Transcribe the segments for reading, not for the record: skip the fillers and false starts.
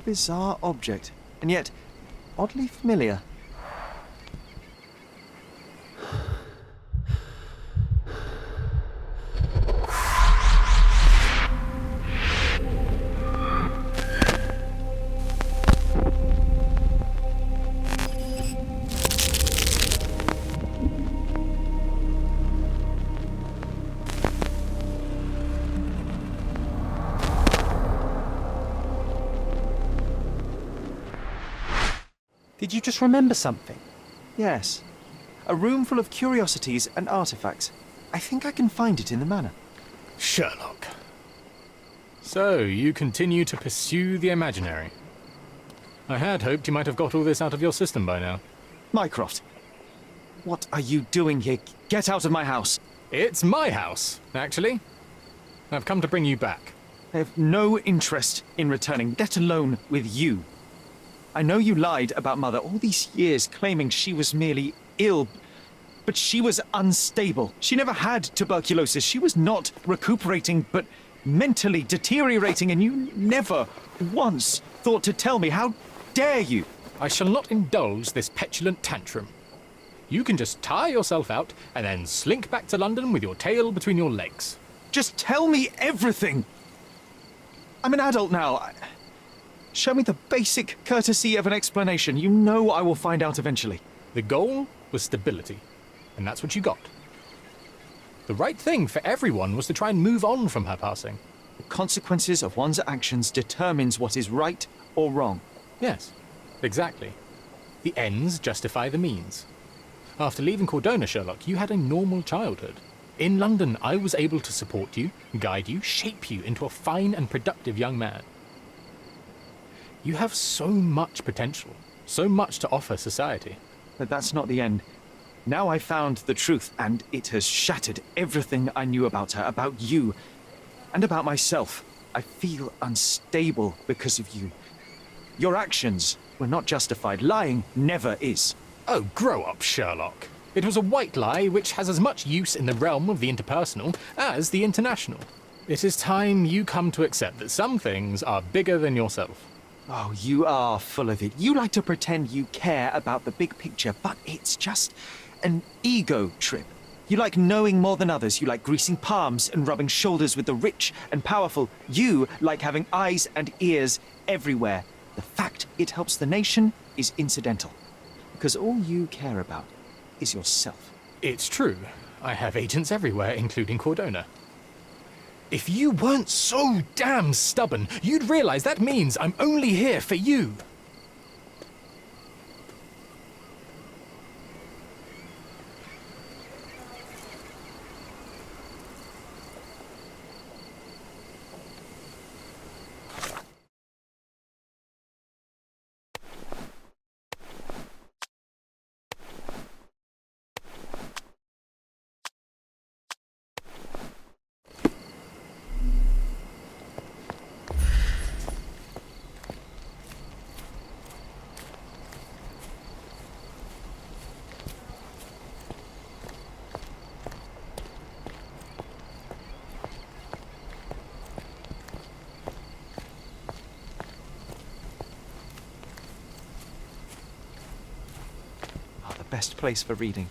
bizarre object, and yet oddly familiar. Did you just remember something? Yes. A room full of curiosities and artifacts. I think I can find it in the manor. Sherlock. So, you continue to pursue the imaginary. I had hoped you might have got all this out of your system by now. Mycroft, what are you doing here? Get out of my house. It's my house, actually. I've come to bring you back. I have no interest in returning, let alone with you. I know you lied about Mother all these years, claiming she was merely ill, but she was unstable. She never had tuberculosis. She was not recuperating, but mentally deteriorating, and you never once thought to tell me. How dare you? I shall not indulge this petulant tantrum. You can just tire yourself out and then slink back to London with your tail between your legs. Just tell me everything. I'm an adult now. Show me the basic courtesy of an explanation. You know I will find out eventually. The goal was stability, and that's what you got. The right thing for everyone was to try and move on from her passing. The consequences of one's actions determines what is right or wrong. Yes, exactly. The ends justify the means. After leaving Kourdona, Sherlock, you had a normal childhood. In London, I was able to support you, guide you, shape you into a fine and productive young man. You have so much potential, so much to offer society. But that's not the end. Now I found the truth, and it has shattered everything I knew about her, about you, and about myself. I feel unstable because of you. Your actions were not justified. Lying never is. Oh, grow up, Sherlock. It was a white lie which has as much use in the realm of the interpersonal as the international. It is time you come to accept that some things are bigger than yourself. Oh, you are full of it. You like to pretend you care about the big picture, but it's just an ego trip. You like knowing more than others. You like greasing palms and rubbing shoulders with the rich and powerful. You like having eyes and ears everywhere. The fact it helps the nation is incidental, because all you care about is yourself. It's true. I have agents everywhere, including Kourdona. If you weren't so damn stubborn, you'd realize that means I'm only here for you. Best place for reading.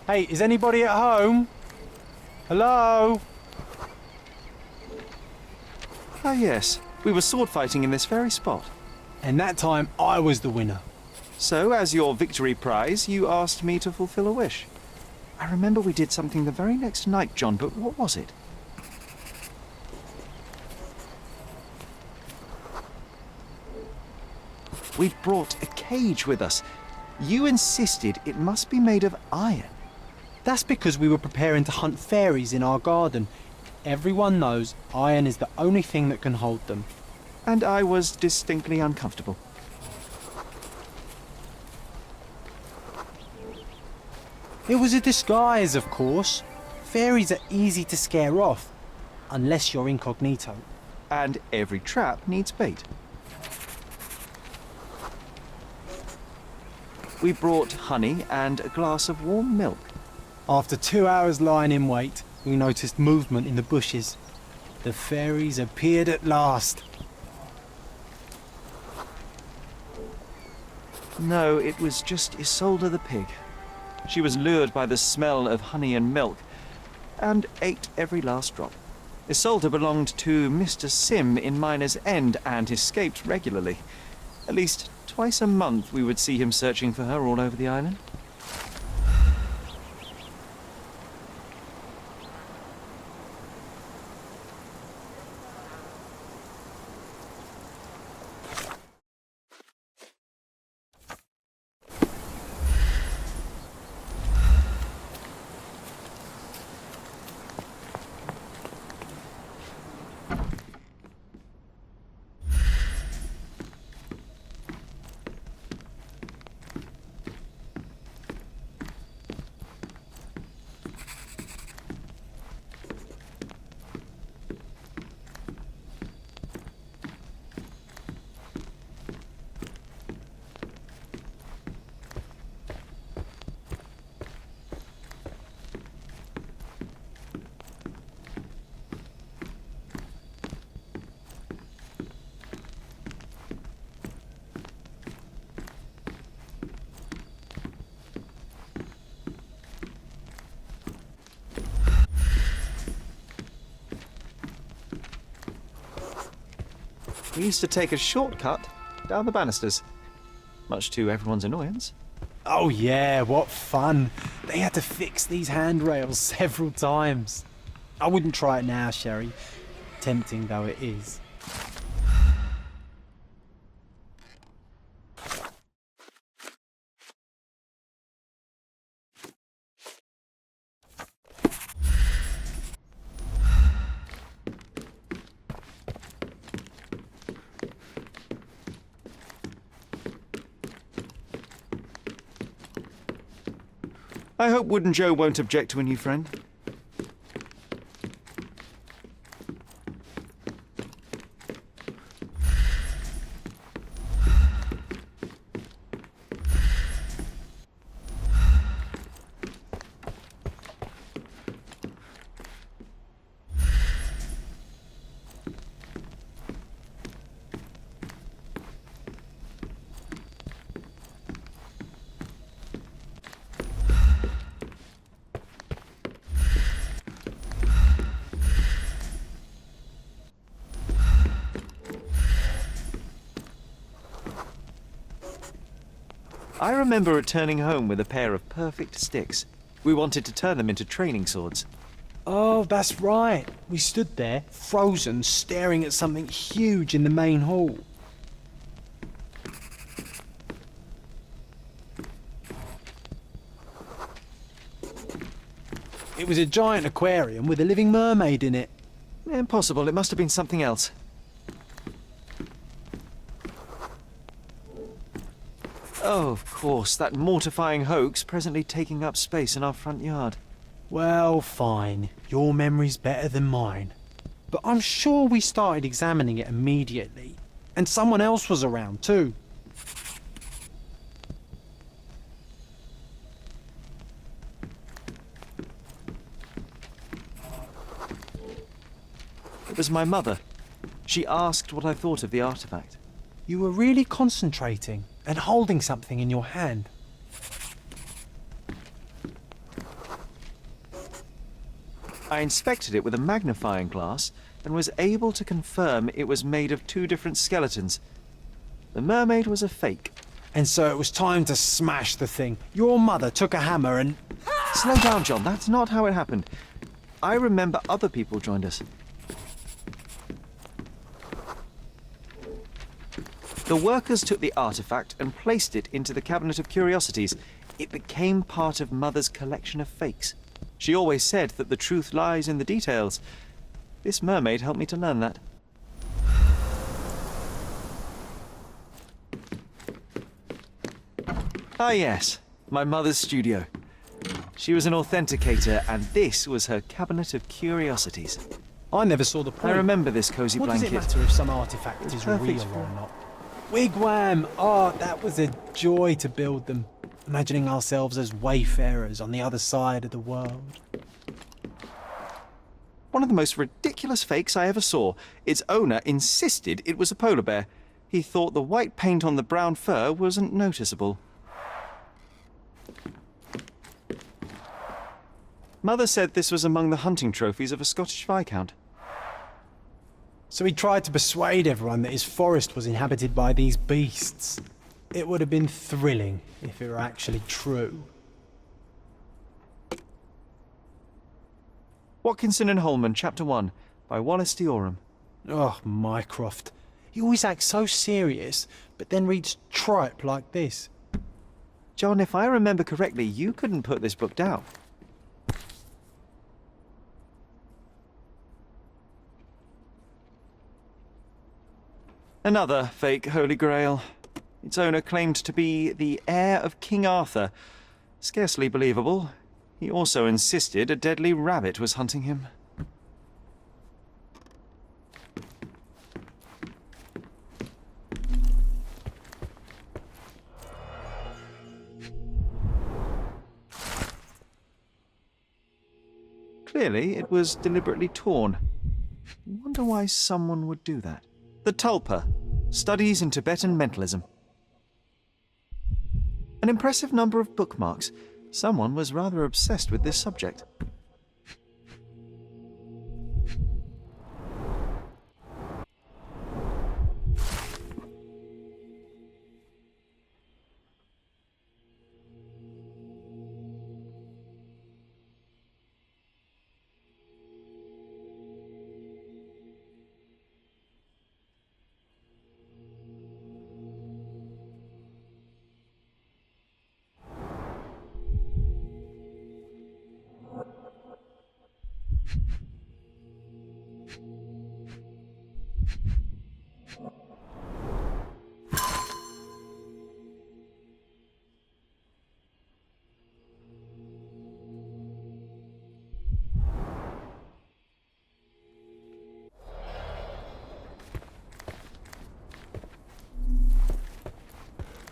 Hey, is anybody at home? Hello? Ah, yes. We were sword fighting in this very spot. And that time, I was the winner. So, as your victory prize, you asked me to fulfill a wish. I remember we did something the very next night, John, but what was it? We'd brought a cage with us. You insisted it must be made of iron. That's because we were preparing to hunt fairies in our garden. Everyone knows iron is the only thing that can hold them. And I was distinctly uncomfortable. It was a disguise, of course. Fairies are easy to scare off, unless you're incognito. And every trap needs bait. We brought honey and a glass of warm milk. After 2 hours lying in wait, we noticed movement in the bushes. The fairies appeared at last. No, it was just Isolde the pig. She was lured by the smell of honey and milk, and ate every last drop. Isolde belonged to Mr. Sim in Miner's End and escaped regularly. At least twice a month we would see him searching for her all over the island. We used to take a shortcut down the banisters, much to everyone's annoyance. Oh yeah, what fun. They had to fix these handrails several times. I wouldn't try it now, Sherry, tempting though it is. I hope Wooden Joe won't object to a new friend. I remember returning home with a pair of perfect sticks. We wanted to turn them into training swords. Oh, that's right. We stood there, frozen, staring at something huge in the main hall. It was a giant aquarium with a living mermaid in it. Impossible, it must have been something else. Oh, of course, that mortifying hoax presently taking up space in our front yard. Well, fine. Your memory's better than mine. But I'm sure we started examining it immediately. And someone else was around too. It was my mother. She asked what I thought of the artifact. You were really concentrating and holding something in your hand. I inspected it with a magnifying glass and was able to confirm it was made of two different skeletons. The mermaid was a fake. And so it was time to smash the thing. Your mother took a hammer and... Slow down, John. That's not how it happened. I remember other people joined us. The workers took the artifact and placed it into the cabinet of curiosities. It became part of Mother's collection of fakes. She always said that the truth lies in the details. This mermaid helped me to learn that. Ah yes, my mother's studio. She was an authenticator, and this was her cabinet of curiosities. I never saw the point. I remember this cozy What blanket. does it matter if some artifact is Perfect real for- or not? Wigwam! Oh, that was a joy to build them. Imagining ourselves as wayfarers on the other side of the world. One of the most ridiculous fakes I ever saw. Its owner insisted it was a polar bear. He thought the white paint on the brown fur wasn't noticeable. Mother said this was among the hunting trophies of a Scottish Viscount. So he tried to persuade everyone that his forest was inhabited by these beasts. It would have been thrilling if it were actually true. Watkinson and Holman, Chapter One, by Wallace D. Oram. Oh, Mycroft. He always acts so serious, but then reads tripe like this. John, if I remember correctly, you couldn't put this book down. Another fake Holy Grail. Its owner claimed to be the heir of King Arthur. Scarcely believable. He also insisted a deadly rabbit was hunting him. Clearly, it was deliberately torn. Wonder why someone would do that. The Tulpa, Studies in Tibetan Mentalism. An impressive number of bookmarks. Someone was rather obsessed with this subject.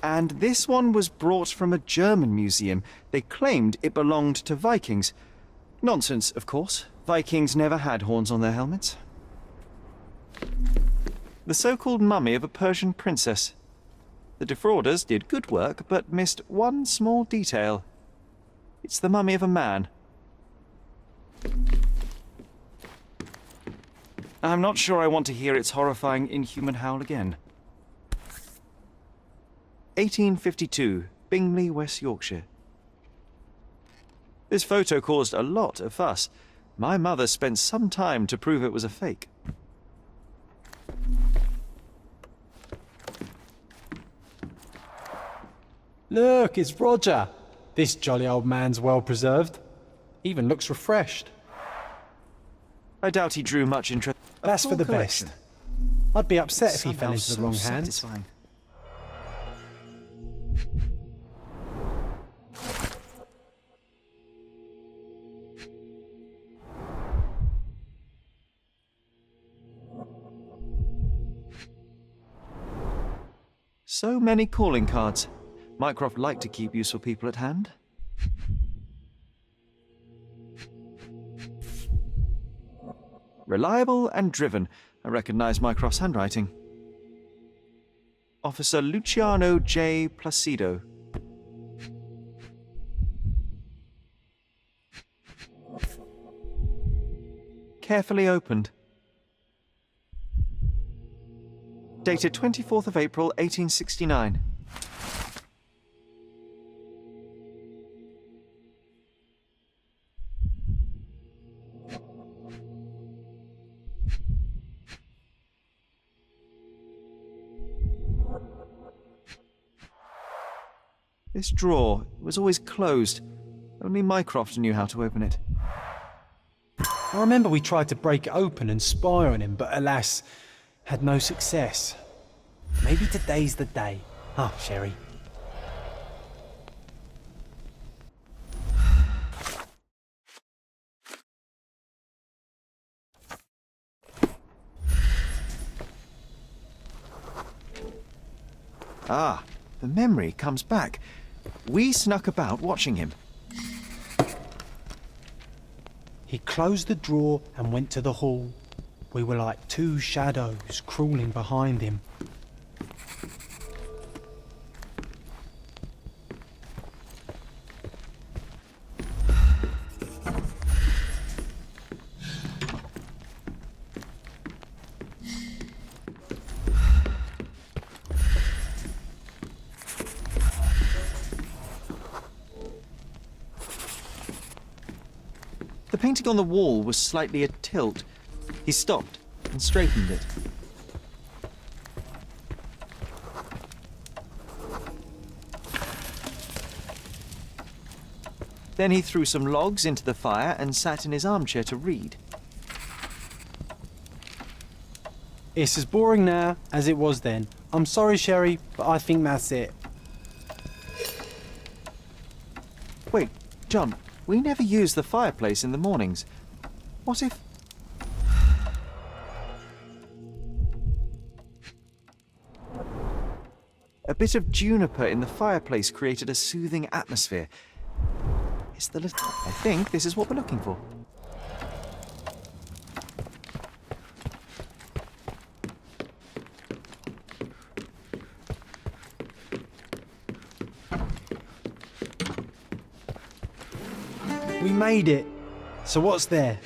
And this one was brought from a German museum. They claimed it belonged to Vikings. Nonsense, of course. Vikings never had horns on their helmets. The so-called mummy of a Persian princess. The defrauders did good work, but missed one small detail. It's the mummy of a man. I'm not sure I want to hear its horrifying inhuman howl again. 1852, Bingley, West Yorkshire. This photo caused a lot of fuss. My mother spent some time to prove it was a fake. Look, it's Roger. This jolly old man's well preserved. Even looks refreshed. I doubt he drew much interest. A That's full for the collection. best. I'd be upset if he Somehow fell into the so wrong hands. satisfying. So many calling cards. Mycroft liked to keep useful people at hand. Reliable and driven. I recognize Mycroft's handwriting. Officer Luciano J. Placido. Carefully opened. Dated 24th of April, 1869. This drawer was always closed. Only Mycroft knew how to open it. I remember we tried to break it open and spy on him, but alas, had no success. Maybe today's the day. Oh, Sherry. Ah, the memory comes back. We snuck about watching him. He closed the drawer and went to the hall. We were like two shadows crawling behind him. The painting on the wall was slightly atilt. He stopped and straightened it. Then he threw some logs into the fire and sat in his armchair to read. It's as boring now as it was then. I'm sorry, Sherry, but I think that's it. Wait, John, we never use the fireplace in the mornings. What if... A bit of juniper in the fireplace created a soothing atmosphere. It's the little... I think this is what we're looking for. We made it. So what's there?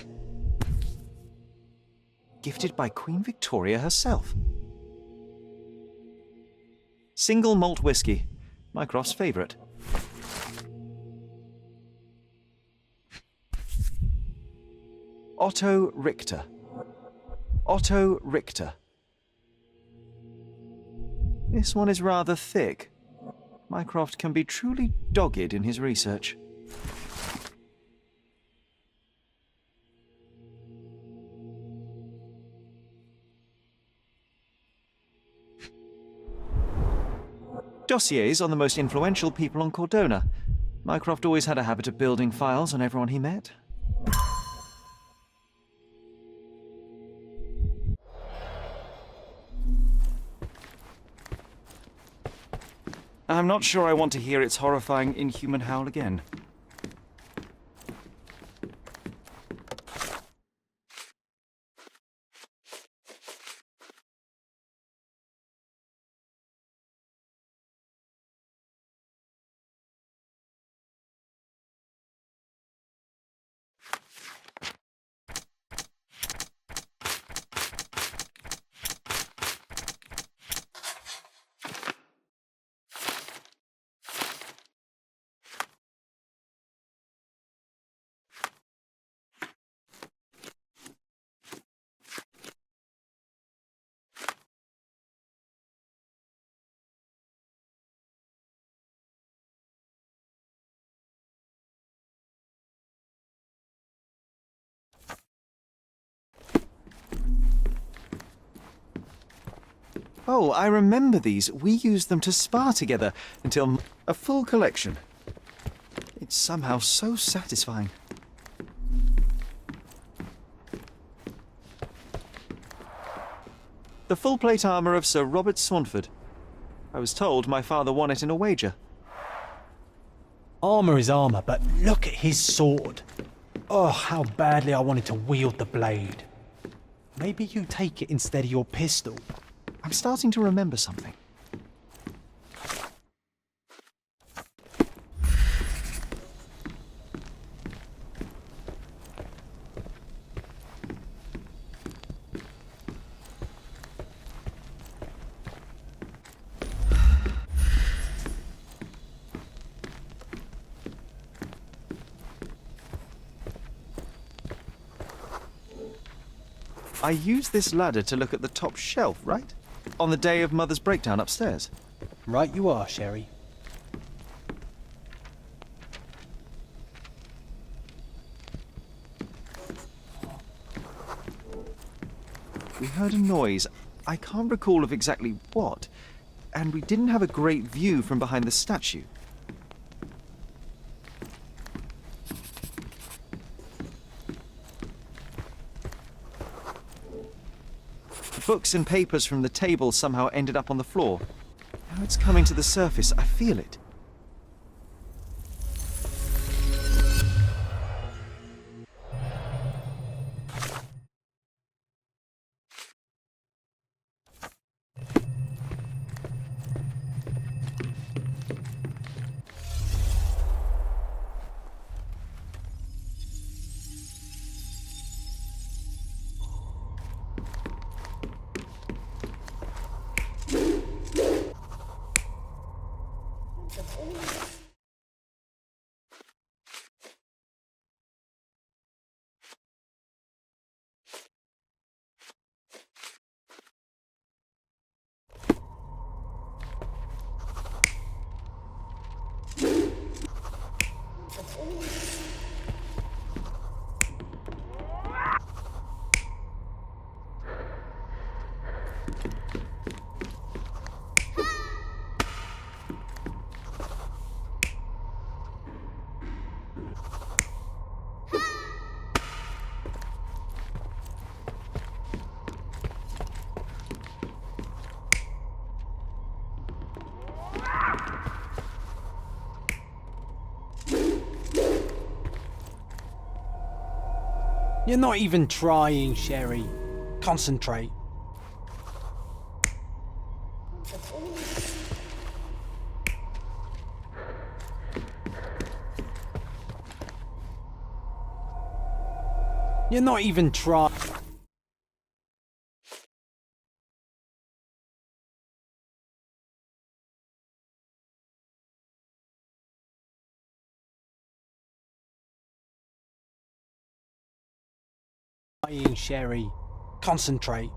Gifted by Queen Victoria herself. Single malt whiskey, Mycroft's favourite. Otto Richter. Otto Richter. This one is rather thick. Mycroft can be truly dogged in his research. Dossiers on the most influential people on Kourdona. Mycroft always had a habit of building files on everyone he met. I'm not sure I want to hear its horrifying, inhuman howl again. Oh, I remember these. We used them to spar together until a full collection. It's somehow so satisfying. The full plate armour of Sir Robert Saunford. I was told my father won it in a wager. Armour is armour, but look at his sword. Oh, how badly I wanted to wield the blade. Maybe you take it instead of your pistol. I'm starting to remember something. I used this ladder to look at the top shelf, right? On the day of Mother's breakdown upstairs. Right you are, Sherry. We heard a noise. I can't recall of exactly what, and we didn't have a great view from behind the statue. Books and papers from the table somehow ended up on the floor. Now it's coming to the surface. I feel it. You're not even trying, Sherry. Concentrate. You're not even trying. Sherry, concentrate.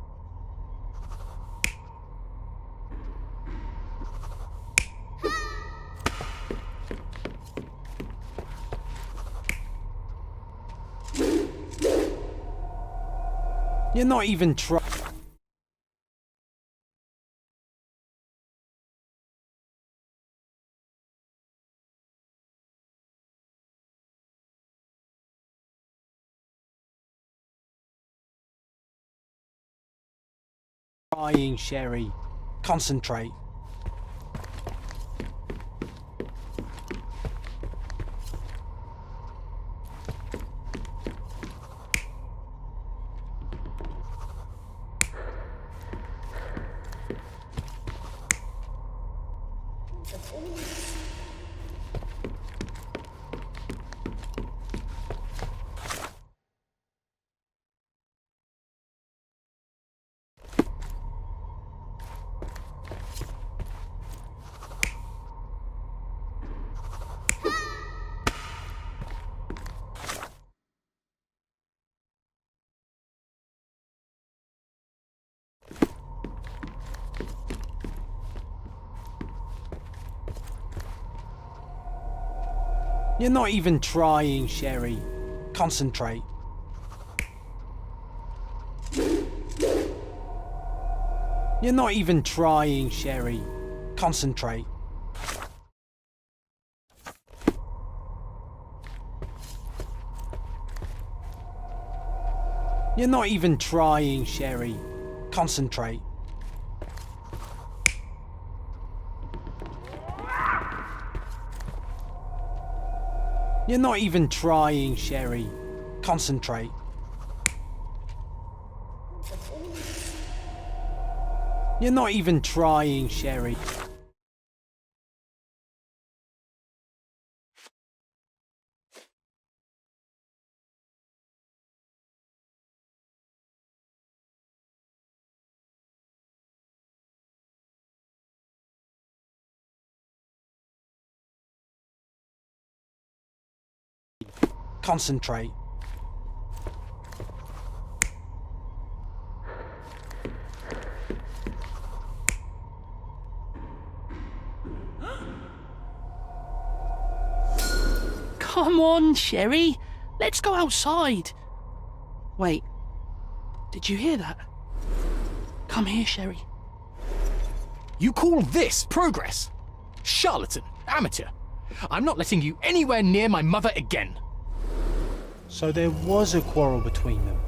You're not even trying. Sherry, concentrate. You're not even trying, Sherry. Concentrate. You're not even trying, Sherry. Concentrate. You're not even trying, Sherry. Concentrate. You're not even trying, Sherry. Concentrate. You're not even trying, Sherry. Concentrate. Come on, Sherry. Let's go outside. Wait. Did you hear that? Come here, Sherry. You call this progress? Charlatan, amateur. I'm not letting you anywhere near my mother again. So there was a quarrel between them.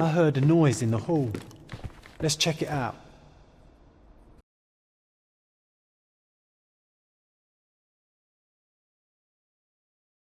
I heard a noise in the hall. Let's check it out.